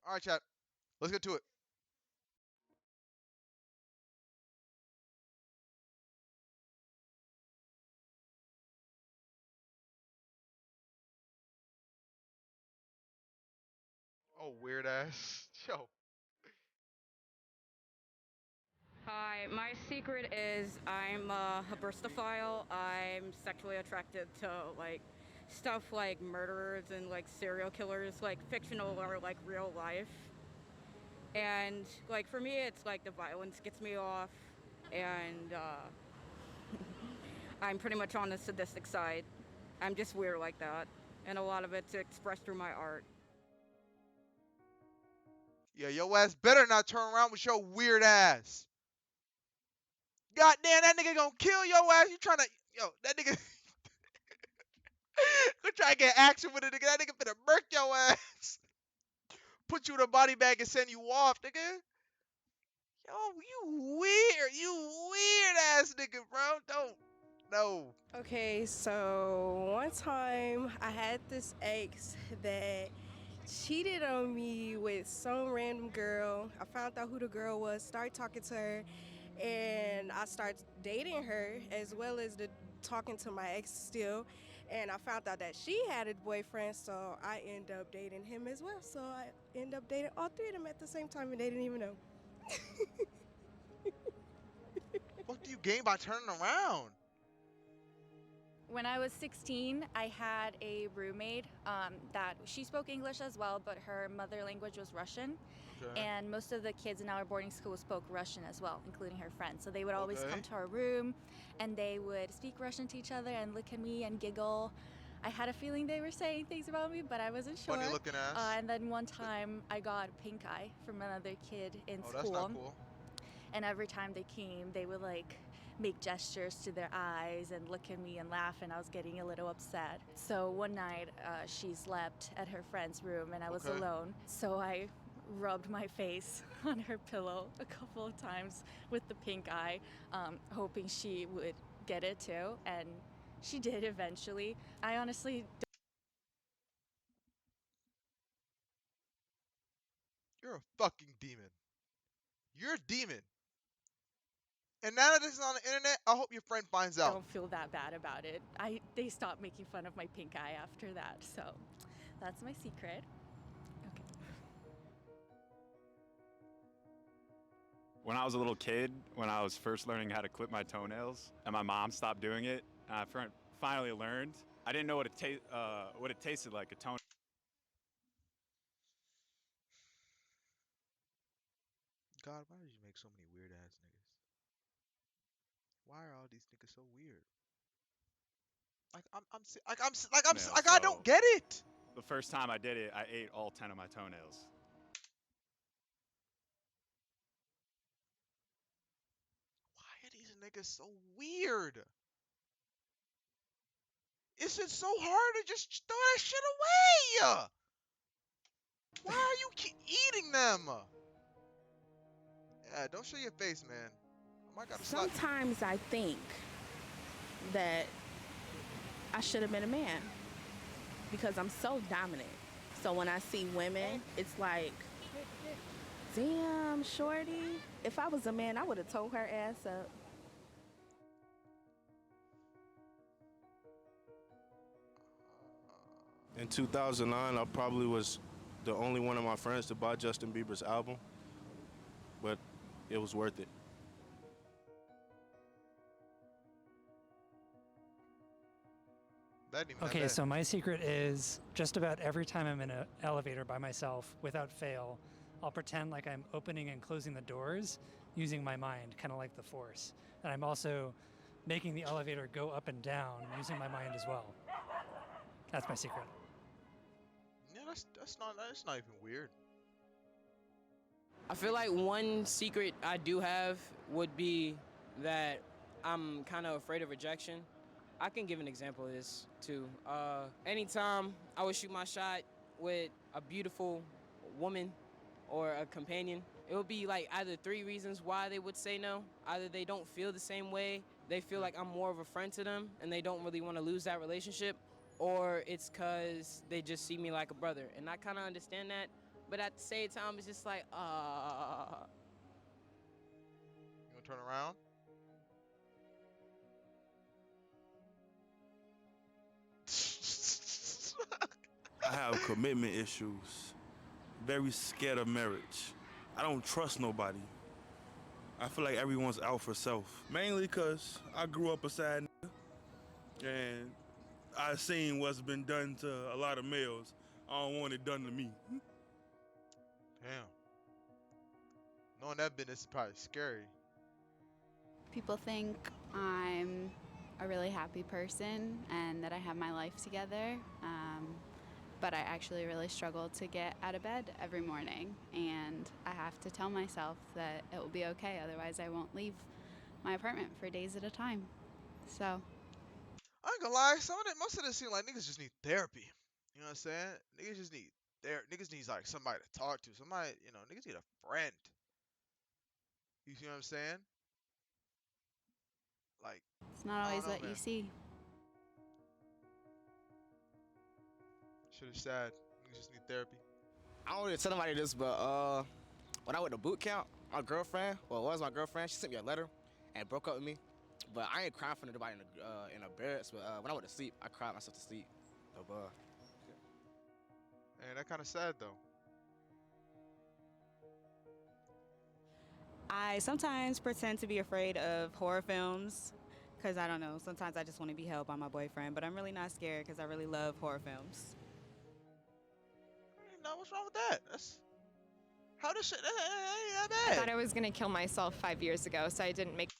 All right, chat. Let's get to it. Oh, weird ass. Yo. Hi, my secret is I'm a burstophile. I'm sexually attracted to like stuff like murderers and like serial killers, like fictional or like real life. And like for me, it's like the violence gets me off, and I'm pretty much on the sadistic side. I'm just weird like that, and a lot of it's expressed through my art. Yeah, your ass better not turn around with your weird ass. God damn, that nigga gonna kill your ass. You trying to, yo, that nigga gonna try to get action with it, nigga. That nigga finna murk your ass. Put you in a body bag and send you off, nigga. Yo, you weird ass nigga, bro. Don't, no. Okay, so one time I had this ex that cheated on me with some random girl. I found out who the girl was, started talking to her, and I started dating her as well as talking to my ex still. And I found out that she had a boyfriend, so I ended up dating him as well. So I ended up dating all three of them at the same time, and they didn't even know. What do you gain by turning around? When I was 16, I had a roommate that she spoke English as well, but her mother language was Russian. Okay. And most of the kids in our boarding school spoke Russian as well, including her friends. So they would always Okay. come to our room and they would speak Russian to each other and look at me and giggle. I had a feeling they were saying things about me, but I wasn't sure. Funny looking ass. And then one time I got pink eye from another kid in Oh, school. that's not cool. And every time they came, they would like make gestures to their eyes and look at me and laugh, and I was getting a little upset. So one night, she slept at her friend's room and I was Okay. alone. So I rubbed my face on her pillow a couple of times with the pink eye, hoping she would get it too, and she did eventually. I honestly You're a fucking demon. You're a demon. And now that this is on the internet, I hope your friend finds out. don't feel that bad about it. They stopped making fun of my pink eye after that, so that's my secret. Okay. When I was a little kid, when I was first learning how to clip my toenails, and my mom stopped doing it, and I finally learned. I didn't know what it tasted like, a toenail. God, why did you make so many weird ass niggas? Why are all these niggas so weird? Like I don't So get it. the first time I did it, I ate all 10 of my toenails. Why are these niggas so weird? It's just so hard to just throw that shit away. Why are you keep eating them? Yeah, don't show your face, man. I might gotta slap. Sometimes I think that I should have been a man because I'm so dominant. So when I see women, it's like, damn, shorty. If I was a man, I would have told her ass up. In 2009, I probably was the only one of my friends to buy Justin Bieber's album, but it was worth it. That ain't even that Okay, bad. so my secret is just about every time I'm in an elevator by myself, without fail, I'll pretend like I'm opening and closing the doors using my mind, kind of like the Force. And I'm also making the elevator go up and down using my mind as well. That's my secret. Yeah, that's not even weird. I feel like one secret I do have would be that I'm kind of afraid of rejection. I can give an example of this too. Anytime I would shoot my shot with a beautiful woman or a companion, it would be like either three reasons why they would say no. Either they don't feel the same way, they feel like I'm more of a friend to them and they don't really want to lose that relationship, or it's because they just see me like a brother. And I kind of understand that, but at the same time, it's just like, You gonna turn around? I have commitment issues. Very scared of marriage. I don't trust nobody. I feel like everyone's out for self. Mainly because I grew up a sad nigga, and I seen what's been done to a lot of males. I don't want it done to me. Damn. Knowing that business is probably scary. People think I'm a really happy person and that I have my life together, but I actually really struggle to get out of bed every morning, and I have to tell myself that it will be okay, otherwise I won't leave my apartment for days at a time. So I ain't gonna lie, most of this seem like niggas just need therapy. You know what I'm saying? Niggas just need niggas need like somebody to talk to. Somebody, niggas need a friend. You see what I'm saying? Like, it's not I don't always know, what you man. see. Shit is sad. Niggas just need therapy. I don't really tell nobody this, but when I went to boot camp, my girlfriend, well, it was my girlfriend, she sent me a letter and broke up with me. But I ain't crying for nobody in a barracks. But when I went to sleep, I cried myself to sleep. So, And that kind of sad though. I sometimes pretend to be afraid of horror films because I don't know, sometimes I just want to be held by my boyfriend, but I'm really not scared because I really love horror films. No, what's wrong with that? That's how this shit. That ain't that I bad. thought I was gonna kill myself 5 years ago, so I didn't make.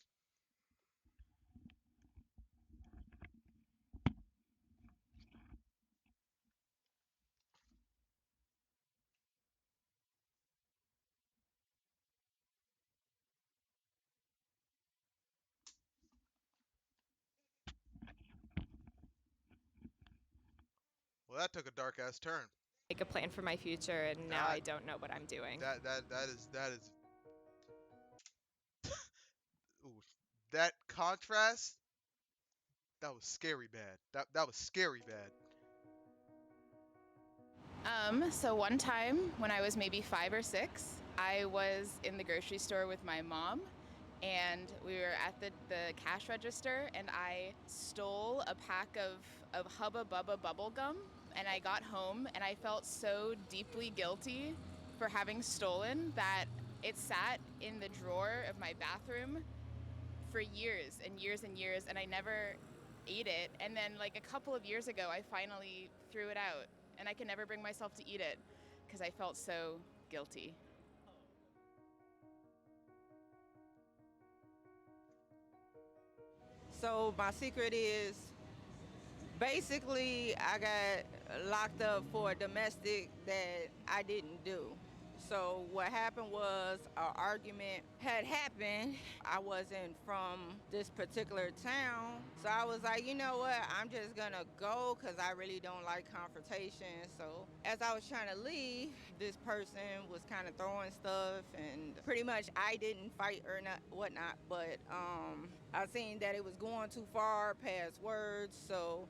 Well, that took a dark ass turn. Make a plan for my future, and now That I don't know what I'm doing. that is ooh, that contrast. That was scary bad. That was scary bad. So one time when I was maybe 5 or 6, I was in the grocery store with my mom, and we were at the cash register, and I stole a pack of Hubba Bubba bubble gum, and I got home, and I felt so deeply guilty for having stolen that it sat in the drawer of my bathroom for years and years and years, and I never ate it. And then like a couple of years ago, I finally threw it out, and I can never bring myself to eat it because I felt so guilty. So my secret is basically I got locked up for a domestic that I didn't do. So what happened was an argument had happened. I wasn't from this particular town. So I was like, you know what? I'm just gonna go because I really don't like confrontation. So as I was trying to leave, this person was kind of throwing stuff, and pretty much I didn't fight or not whatnot, but I seen that it was going too far past words. So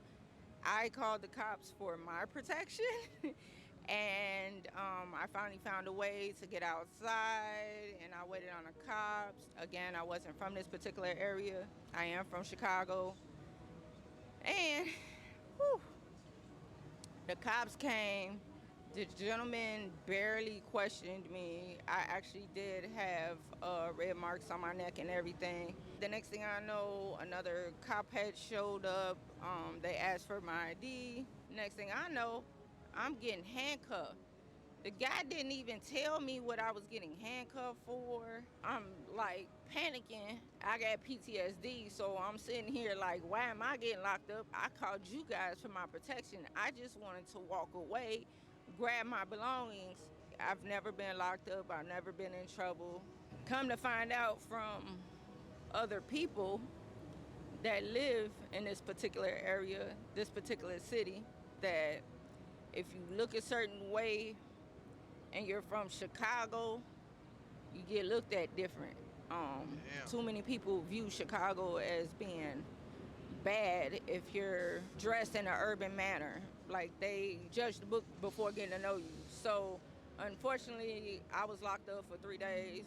I called the cops for my protection. And I finally found a way to get outside, and I waited on the cops. Again, I wasn't from this particular area. I am from Chicago. And whew, the cops came. The gentleman barely questioned me. I actually did have red marks on my neck and everything. The next thing I know, another cop had showed up. They asked for my ID. Next thing I know, I'm getting handcuffed. The guy didn't even tell me what I was getting handcuffed for. I'm like panicking. I got PTSD, so I'm sitting here like, why am I getting locked up? I called you guys for my protection. I just wanted to walk away, grab my belongings. I've never been locked up. I've never been in trouble. Come to find out from other people that live in this particular area, this particular city, that if you look a certain way and you're from Chicago, you get looked at different. Too many people view Chicago as being bad if you're dressed in an urban manner. Like they judge the book before getting to know you. So Unfortunately, I was locked up for 3 days.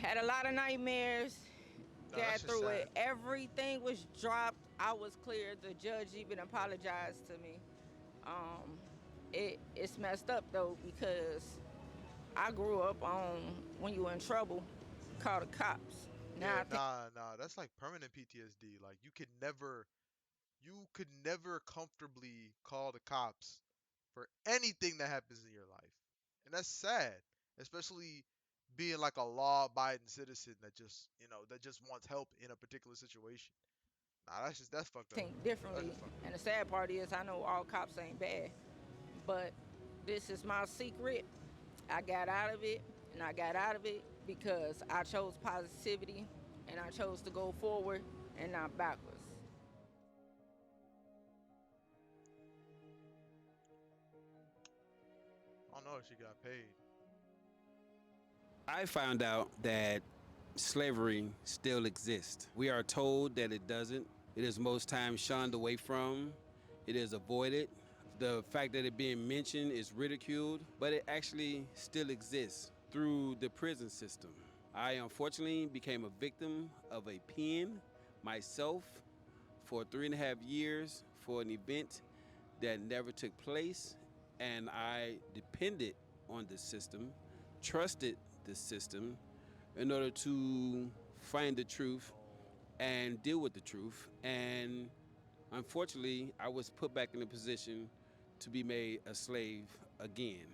Had a lot of nightmares. No, that's Got just through sad. it. Everything was dropped. I was cleared. The judge even apologized to me. Um, it's messed up though because I grew up on when you in trouble, call the cops. Now Yeah, I think nah. That's like permanent PTSD. Like you could never comfortably call the cops for anything that happens in your life. And that's sad, especially being like a law-abiding citizen that just wants help in a particular situation. Nah, that's fucked up. That's differently. just fucked up. And the sad part is I know all cops ain't bad, but this is my secret. I got out of it, and I got out of it because I chose positivity and I chose to go forward and not backwards. I don't know if she got paid. I found out that slavery still exists. We are told that it doesn't. It is most times shunned away from. It is avoided. The fact that it being mentioned is ridiculed, but it actually still exists through the prison system. I unfortunately became a victim of a pen myself for 3.5 years for an event that never took place, and I depended on the system, trusted the system in order to find the truth and deal with the truth. And unfortunately, I was put back in a position to be made a slave again.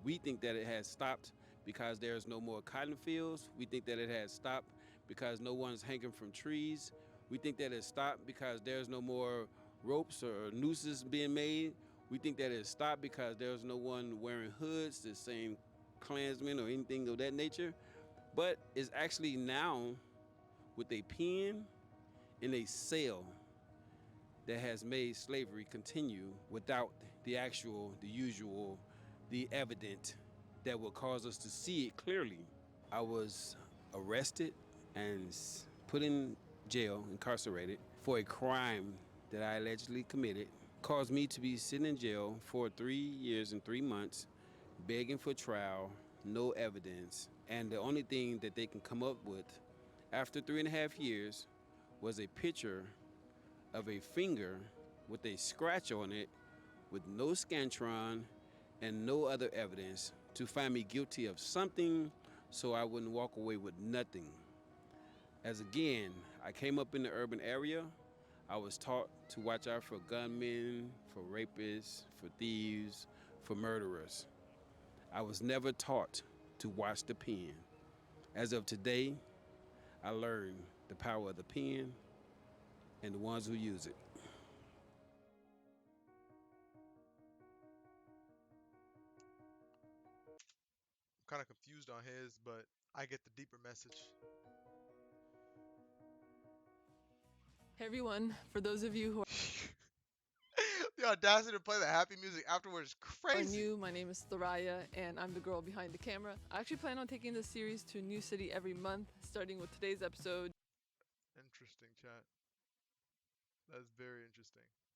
We think that it has stopped because there's no more cotton fields. We think that it has stopped because no one's hanging from trees. We think that it stopped because there's no more ropes or nooses being made. We think that it stopped because there's no one wearing hoods, the same Klansmen or anything of that nature. But it's actually now with a pen in a cell that has made slavery continue without the usual, the evident that will cause us to see it clearly. I was arrested and put in jail, incarcerated, for a crime that I allegedly committed, caused me to be sitting in jail for 3 years and 3 months, begging for trial, no evidence, and the only thing that they can come up with after 3.5 years was a picture of a finger with a scratch on it with no scantron and no other evidence to find me guilty of something so I wouldn't walk away with nothing. As again, I came up in the urban area. I was taught to watch out for gunmen, for rapists, for thieves, for murderers. I was never taught to watch the pen. As of today, I learned the power of the pen and the ones who use it. I'm kind of confused on his, but I get the deeper message. Hey everyone, for those of you who The audacity to play the happy music afterwards is are crazy. new, my name is Thoraya and I'm the girl behind the camera. I actually plan on taking this series to a new city every month, starting with today's episode. Interesting, chat. That's very interesting.